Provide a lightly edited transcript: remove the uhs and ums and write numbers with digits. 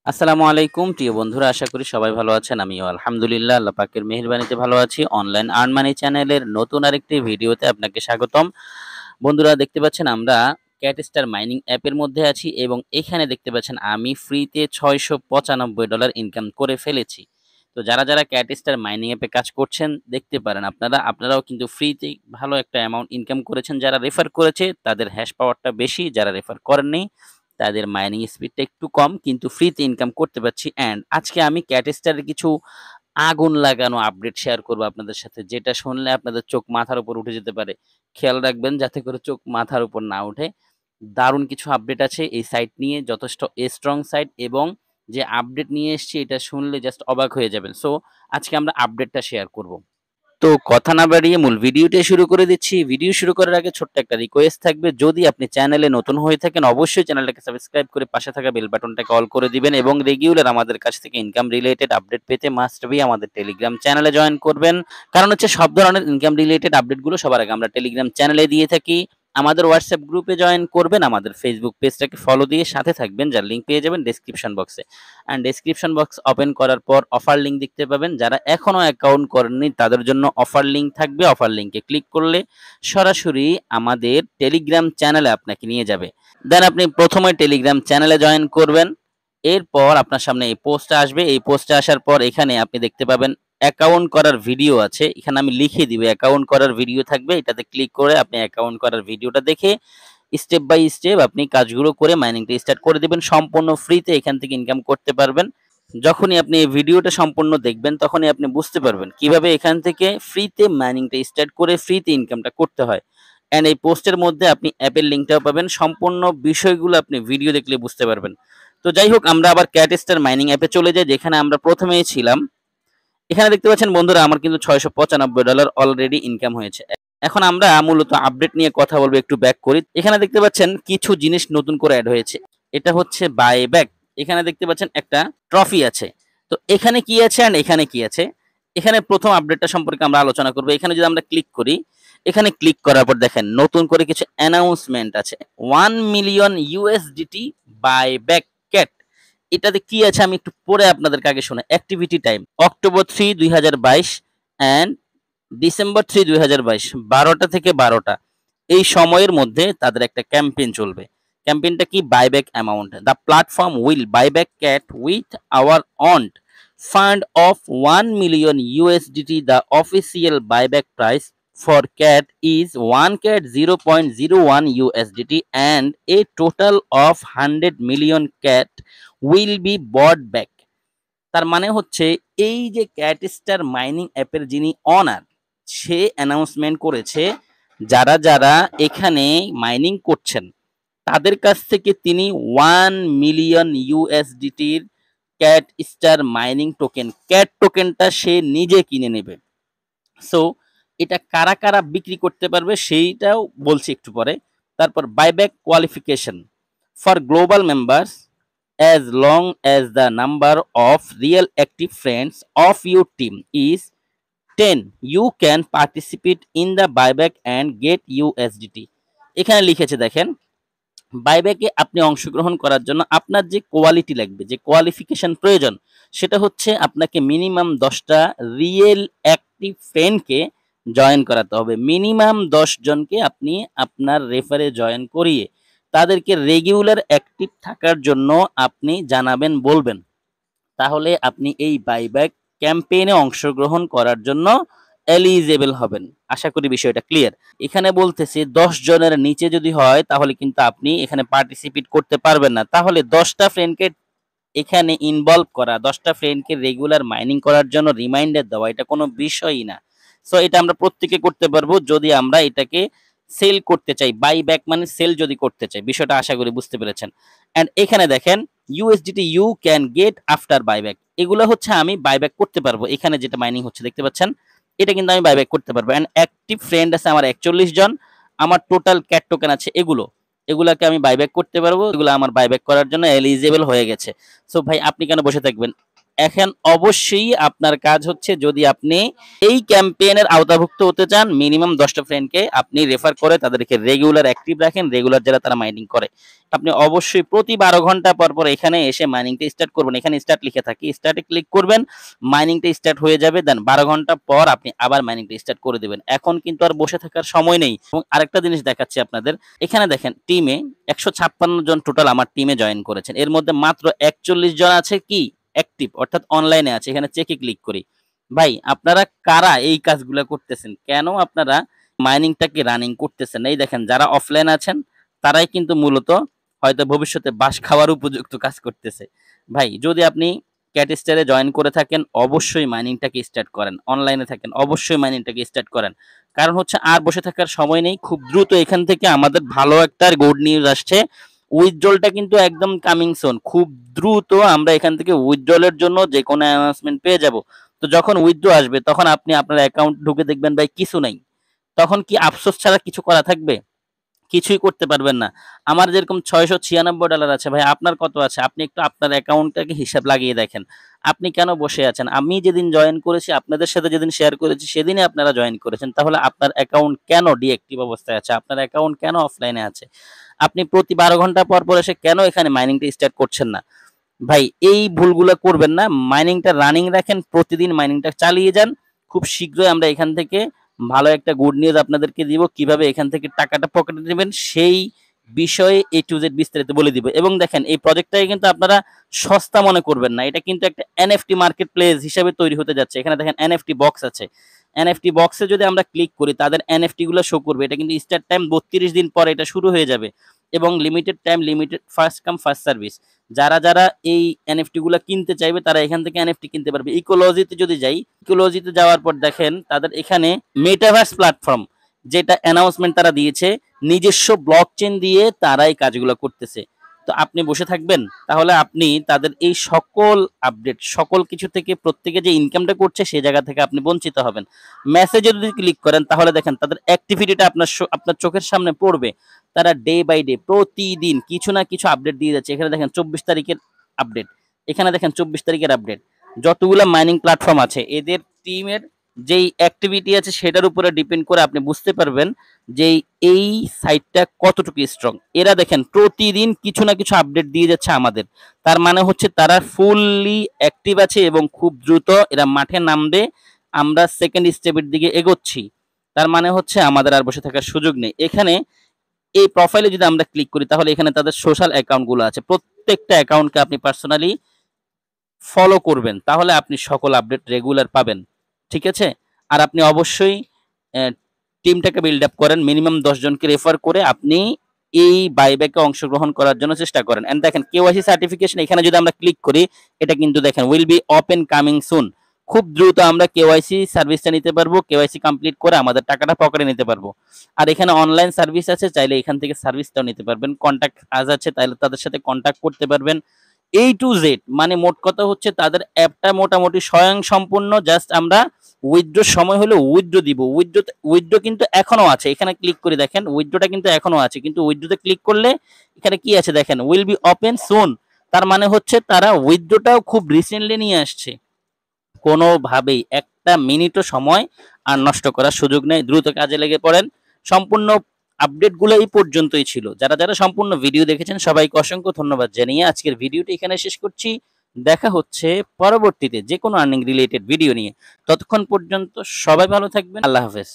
আসসালামু আলাইকুম প্রিয় বন্ধুরা, আশা করি সবাই ভালো আছেন। আমিও আলহামদুলিল্লাহ আল্লাহ পাকের মেহেরবানিতে ভালো আছি। অনলাইন আর্ন মানি চ্যানেলের নতুন আরেকটি ভিডিওতে আপনাকে স্বাগতম। বন্ধুরা, দেখতে পাচ্ছেন আমরা ক্যাটস্টার মাইনিং অ্যাপের মধ্যে আছি এবং এখানে দেখতে পাচ্ছেন আমি ফ্রিতে $695 ইনকাম করে ফেলেছি। তো যারা ক্যাটস্টার মাইনিং অ্যাপে কাজ করছেন দেখতে পারেন, আপনারাও কিন্তু ফ্রিতে ভালো একটা অ্যামাউন্ট ইনকাম করেছেন। যারা রেফার করেছে তাদের হ্যাশ পাওয়ারটা বেশি, যারা রেফার করেননি তাদের মাইনিং স্পিডটা একটু কম, কিন্তু ফ্রিতে ইনকাম করতে পারছি। অ্যান্ড আজকে আমি ক্যাটস্টারের কিছু আগুন লাগানো আপডেট শেয়ার করব আপনাদের সাথে, যেটা শুনলে আপনাদের চোখ মাথার উপর উঠে যেতে পারে। খেয়াল রাখবেন যাতে করে চোখ মাথার উপর না উঠে। দারুণ কিছু আপডেট আছে এই সাইট নিয়ে, যথেষ্ট স্ট্রং সাইট, এবং যে আপডেট নিয়ে এসেছি এটা শুনলে জাস্ট অবাক হয়ে যাবেন। সো আজকে আমরা আপডেটটা শেয়ার করব। তো কথা না বাড়িয়ে মূল ভিডিওটি শুরু করে দিচ্ছি। ভিডিও শুরু করার আগে ছোট্ট একটা রিকোয়েস্ট থাকবে, যদি আপনি চ্যানেলে নতুন হয়ে থাকেন অবশ্যই চ্যানেলটাকে সাবস্ক্রাইব করে পাশে থাকা বেল বাটনটাকে অল করে দিবেন এবং রেগুলার আমাদের কাছ থেকে ইনকাম রিলেটেড আপডেট পেতে মাস্ট বি আমাদের টেলিগ্রাম চ্যানেলে জয়েন করবেন। কারণ হচ্ছে সব ধরনের ইনকাম রিলেটেড আপডেটগুলো সবার আগে আমরা টেলিগ্রাম চ্যানেলে দিয়ে থাকি। আমাদের হোয়াটসঅ্যাপ গ্রুপে জয়েন করবেন, আমাদের ফেসবুক পেজটাকে ফলো দিয়ে সাথে থাকবেন, যার লিঙ্ক পেয়ে যাবেন ডেসক্রিপশন বক্সে। অ্যান্ড ডেসক্রিপশন বক্স ওপেন করার পর অফার লিঙ্ক দেখতে পাবেন। যারা এখনো অ্যাকাউন্ট করেননি তাদের জন্য অফার লিঙ্ক থাকবে। অফার লিঙ্কে ক্লিক করলে সরাসরি আমাদের টেলিগ্রাম চ্যানেলে আপনাকে নিয়ে যাবে। দেন আপনি প্রথমে টেলিগ্রাম চ্যানেলে জয়েন করবেন। এরপর আপনার সামনে এই পোস্টটা আসবে। এই পোস্টে আসার পর এখানে আপনি দেখতে পাবেন অ্যাকাউন্ট করার ভিডিও আছে। এখানে আমি লিখে দিব অ্যাকাউন্ট করার ভিডিও থাকবে। এটাতে ক্লিক করে আপনি অ্যাকাউন্ট করার ভিডিওটা দেখে স্টেপ বাই স্টেপ আপনি কাজগুলো করে মাইনিংটা স্টার্ট করে দিবেন। সম্পূর্ণ ফ্রিতে এখান থেকে ইনকাম করতে পারবেন। যখনই আপনি এই ভিডিওটা সম্পূর্ণ দেখবেন তখনই আপনি বুঝতে পারবেন কিভাবে এখান থেকে ফ্রিতে মাইনিংটা স্টার্ট করে ফ্রিতে ইনকামটা করতে হয়। অ্যান্ড এই পোস্টের মধ্যে আপনি অ্যাপের লিঙ্কটাও পাবেন। সম্পূর্ণ বিষয়গুলো আপনি ভিডিও দেখলে বুঝতে পারবেন। তো যাই হোক, আমরা আবার ক্যাটস্টার মাইনিং অ্যাপে চলে যাই, যেখানে আমরা প্রথমেই ছিলাম। এখানে দেখতে পাচ্ছেন বন্ধুরা, আমার কিন্তু $695 অলরেডি ইনকাম হয়েছে। এখন আমরা মূলত আপডেট নিয়ে কথা বলবো, একটু ব্যাক করি। এখানে দেখতে পাচ্ছেন কিছু জিনিস নতুন করে অ্যাড হয়েছে। এটা হচ্ছে বাইব্যাক। এখানে দেখতে পাচ্ছেন একটা ট্রফি আছে। তো এখানে কি আছে আর এখানে কি আছে, এখানে প্রথম আপডেটটা সম্পর্কে আমরা আলোচনা করবো। এখানে যদি আমরা ক্লিক করি, এখানে ক্লিক করার পর দেখেন নতুন করে কিছু অ্যানাউন্সমেন্ট আছে। 1 মিলিয়ন USDT বাইব্যাক ক্যাট। এটাতে কি আছে আমি একটু পরে আপনাদেরকে আগে শোনা। Activity time October 3, 2022 and December 3, 2022, 12টা থেকে 12টা এই সময়ের মধ্যে তাদের একটা ক্যাম্পেইন চলবে। ক্যাম্পেইনটা কি? Buyback amount. The platform will buyback cat with our owned fund of 1 million USDT। The official buyback price for cat is 1 cat 0.01 USDT and a total of 100 million cat will be bought back। তার মানে হচ্ছে এই যে ক্যাটস্টার mining অ্যাপের যিনি honour, সে announcement করেছে যারা এখানে মাইনিং করছেন তাদের কাছ থেকে তিনি 1 মিলিয়ন USDTর cat star mining token, cat টোকেনটা সে নিজে কিনে নেবে। সো এটা কারা কারা বিক্রি করতে পারবে সেইটাও বলছি একটু পরে। তারপর buyback qualification for global members, as long as the number of real active friends of your team is 10 you can participate in the buyback and get USDT। এখানে লিখেছে দেখেন, বাইব্যাকে আপনি অংশগ্রহণ করার জন্য আপনার যে কোয়ালিটি লাগবে, যে কোয়ালিফিকেশন প্রয়োজন, সেটা হচ্ছে আপনাকে মিনিমাম 10টা রিয়েল অ্যাক্টিভ ফ্রেন্ডকে জয়েন করাতে হবে। মিনিমাম 10 জনকে আপনি আপনার রেফারে জয়েন করিয়ে তাদেরকে রেগুলার অ্যাক্টিভ থাকার জন্য আপনি জানাবেন, বলবেন। তাহলে আপনি এই বাইব্যাক ক্যাম্পেইনে অংশগ্রহণ করার জন্য এলিজিবল হবেন। আশা করি বিষয়টা ক্লিয়ার। এখানে বলতেছে 10 জনের নিচে যদি হয় তাহলে কিন্তু আপনি এখানে পার্টিসিপেট করতে পারবেন না। তাহলে 10টা ফ্রেন্ডকে এখানে ইনভলভ করা, 10টা ফ্রেন্ডকে রেগুলার মাইনিং করার জন্য রিমাইন্ডার দেওয়া, এটা কোনো বিষয়ই না। সো এটা আমরা প্রত্যেকে করতে পারবো যদি আমরা এটাকে সেল করতে চাই। বাইব্যাক মানে সেল যদি করতে চাই, বিষয়টা আশা করি বুঝতে পেরেছেন। অ্যান্ড এখানে দেখেন USDT you can get after buyback, এগুলো হচ্ছে আমি বাইব্যাক করতে পারবো। এখানে যেটা মাইনিং হচ্ছে দেখতে পাচ্ছেন, এটা কিন্তু আমি বাইব্যাক করতে পারবো। অ্যান্ড অ্যাক্টিভ ফ্রেন্ড আছে আমার 41 জন। আমার টোটাল ক্যাট টোকেন আছে এগুলাকে আমি বাইব্যাক করতে পারবো। এগুলো আমার বাইব্যাক করার জন্য এলিজিবল হয়ে গেছে। সো ভাই আপনি কেন বসে থাকবেন? এখন অবশ্যই আপনার কাজ হচ্ছে, যদি আপনি এই ক্যাম্পেইনের আওতাভুক্ত হতে চান, মিনিমাম 10টা ফ্রেন্ডকে আপনি রেফার করে তাদেরকে রেগুলার অ্যাক্টিভ রাখেন, রেগুলার যারা তারা মাইনিং করে। আপনি অবশ্যই প্রতি 12 ঘন্টা পর পর এখানে এসে মাইনিংটা স্টার্ট করবেন। এখানে স্টার্ট লিখে থাকে, স্টার্টে ক্লিক করবেন, মাইনিংটা স্টার্ট হয়ে যাবে। দেন 12 ঘন্টা পর আপনি আবার মাইনিংটা স্টার্ট করে দেবেন। এখন কিন্তু আর বসে থাকার সময় নেই। এবং আরেকটা জিনিস দেখাচ্ছি আপনাদের, এখানে দেখেন টিমে 156 জন টোটাল আমার টিমে জয়েন করেছেন। এর মধ্যে মাত্র 41 জন আছে কি অ্যাক্টিভ, অর্থাৎ অনলাইনে আছে। এখানে চেকে ক্লিক করি। ভাই আপনারা কারা এই কাজগুলো করতেছেন? কেন আপনারা মাইনিংটাকে রানিং করতেছেন? এই দেখেন যারা অফলাইন আছেন তারাই কিন্তু মূলত হয়তো ভবিষ্যতে বাস খাওয়ার উপযুক্ত কাজ করতেছে। ভাই যদি আপনি ক্যাটস্টারে জয়েন করে থাকেন, অবশ্যই মাইনিংটাকে স্টার্ট করেন। অনলাইনে থাকেন, অবশ্যই মাইনিংটাকে স্টার্ট করেন। কারণ হচ্ছে আর বসে থাকার সময় নেই। খুব দ্রুত এখান থেকে আমাদের ভালো একটা গুড নিউজ আসছে। উইথড্রলটা কিন্তু একদম কামিং সুন। খুব দ্রুত আমরা এখান থেকে উইথড্রলের জন্য যে কোনো অ্যানাউন্সমেন্ট পেয়ে যাব। তো যখন উইথড্র আসবে তখন আপনি আপনার অ্যাকাউন্ট ঢুকে দেখবেন ভাই কিছু নাই। তখন কি আফসোস ছাড়া কিছু করা থাকবে? কিছুই করতে পারবেন না। আমার যেরকম $696 আছে, ভাই আপনার কত আছে? আপনি একটু আপনার অ্যাকাউন্টটাকে হিসাব লাগিয়ে দেখেন। আপনি কেন বসে আছেন? আমি যেদিন জয়েন করেছি, আপনাদের সাথে যেদিন শেয়ার করেছি, সেদিনই আপনারা জয়েন করেছেন। তাহলে আপনার অ্যাকাউন্ট কেন ডিঅ্যাক্টিভ অবস্থায় আছে? আপনার অ্যাকাউন্ট কেন অফলাইনে আছে? আপনি প্রতি 12 ঘন্টা পর পর এসে কেন এখানে মাইনিংটা স্টার্ট করছেন না? ভাই এই ভুলগুলো করবেন না। মাইনিংটা রানিং রাখেন, প্রতিদিন মাইনিংটা চালিয়ে যান। খুব শীঘ্রই আমরা এখান থেকে ভালো একটা গুড নিউজ আপনাদেরকে দিব। কিভাবে এখান থেকে টাকাটা পকেটে নেবেন সেই বিষয়ে A to Z বিস্তারিত বলে দিব। এবং দেখেন এই প্রজেক্টটাকে কিন্তু আপনারা সস্তা মনে করবেন না। এটা কিন্তু একটা NFT মার্কেট প্লেস হিসেবে তৈরি হতে যাচ্ছে। এখানে দেখেন NFT বক্স আছে। NFT বক্সে যদি আমরা ক্লিক করি তাদের NFT গুলো শো করবে। এটা কিন্তু স্টার্ট টাইম 32 দিন পরে এটা শুরু হয়ে যাবে। এবং limited time, limited first come first service. যারা এই এনএফটি গুলা কিনতে চাইবে তারা এখান থেকে এনএফটি কিনতে পারবে। ইকোলজিতে যদি যাই, ইকোলজিতে যাওয়ার পর দেখেন তাদের এখানে মেটাভার্স প্ল্যাটফর্ম, যেটা অ্যানাউন্সমেন্ট তারা দিয়েছে, নিজস্ব ব্লকচেন দিয়ে তারা এই কাজগুলো করতেছে। তো আপনি বসে থাকবেন? তাহলে আপনি তাদের এই সকল আপডেট, সকল কিছু থেকে প্রত্যেকে যে ইনকামটা করছে সেই জায়গা থেকে আপনি বঞ্চিত হবেন। মেসেজে যদি ক্লিক করেন তাহলে দেখেন তাদের অ্যাক্টিভিটিটা আপনার চোখের সামনে পড়বে। তারা ডে বাই ডে প্রতিদিন কিছু না কিছু আপডেট দিয়ে যাচ্ছে। এখানে দেখেন 24 তারিখের আপডেট, এখানে দেখেন 24 তারিখের আপডেট। যতগুলো মাইনিং প্ল্যাটফর্ম আছে এদের টিমের যেই অ্যাক্টিভিটি আছে সেটার উপরে ডিপেন্ড করে আপনি বুঝতে পারবেন যে এই সাইটটা কতটুকু স্ট্রং। এরা দেখেন প্রতিদিন কিছু না কিছু আপডেট দিয়ে যাচ্ছে আমাদের। তার মানে হচ্ছে তারা ফুললি অ্যাক্টিভ আছে এবং খুব দ্রুত এরা মাঠে নামবে। আমরা সেকেন্ড স্টেপের দিকে এগোচ্ছি। তার মানে হচ্ছে আমাদের আর বসে থাকার সুযোগ নেই। এখানে এই প্রোফাইলে যদি আমরা ক্লিক করি তাহলে এখানে তাদের সোশ্যাল অ্যাকাউন্টগুলো আছে। প্রত্যেকটা অ্যাকাউন্টকে আপনি পার্সোনালি ফলো করবেন, তাহলে আপনি সকল আপডেট রেগুলার পাবেন। ঠিক আছে? আর আপনি অবশ্যই টিমটাকে বিল্ড আপ করেন। মিনিমাম 10 জনকে রেফার করে আপনি এই বাইব্যাকে অংশগ্রহণ করার জন্য চেষ্টা করেন। এন্ড দেখেন কেওয়াইসি সার্টিফিকেশন, এখানে যদি আমরা ক্লিক করি এটা কিন্তু দেখেন will be open coming soon. খুব দ্রুত আমরা কেওয়াইসি সার্ভিসটা নিতে পারবো। কেওয়াইসি কমপ্লিট করে আমাদের টাকাটা পকেটে নিতে পারবো। আর এখানে অনলাইন সার্ভিস আছে, চাইলে এখান থেকে সার্ভিসটাও নিতে পারবেন। কন্ট্যাক্ট আজ আছে, তাহলে তাদের সাথে কন্ট্যাক্ট করতে পারবেন। A to Z, মানে মোট কথা হচ্ছে তাদের অ্যাপটা মোটামুটি স্বয়ং সম্পূর্ণ। জাস্ট আমরা উইথড্র সময় হলে উইথড্র দিব। উইথড্র কিন্তু এখনো আছে। এখানে ক্লিক করে দেখেন উইথড্রটা কিন্তু এখনো আছে, কিন্তু উইথড্রতে ক্লিক করলে এখানে কি আছে দেখেন উইল বি ওপেন সুন। তার মানে হচ্ছে তারা উইথড্রটাও খুব রিসেন্টলি নিয়ে আসছে। কোনোভাবেই একটা মিনিটও সময় আর নষ্ট করার সুযোগ নেই। দ্রুত কাজে লেগে পড়েন। সম্পূর্ণ আপডেটগুলো এই পর্যন্তই ছিল। যারা সম্পূর্ণ ভিডিও দেখেছেন সবাইকে অসংখ্য ধন্যবাদ জানিয়ে আজকের ভিডিওটি এখানে শেষ করছি। দেখা হচ্ছে পরবর্তীতে যে কোনো আর্নিং রিলেটেড ভিডিও নিয়ে। ততক্ষণ পর্যন্ত সবাই ভালো থাকবেন। আল্লাহ হাফেজ।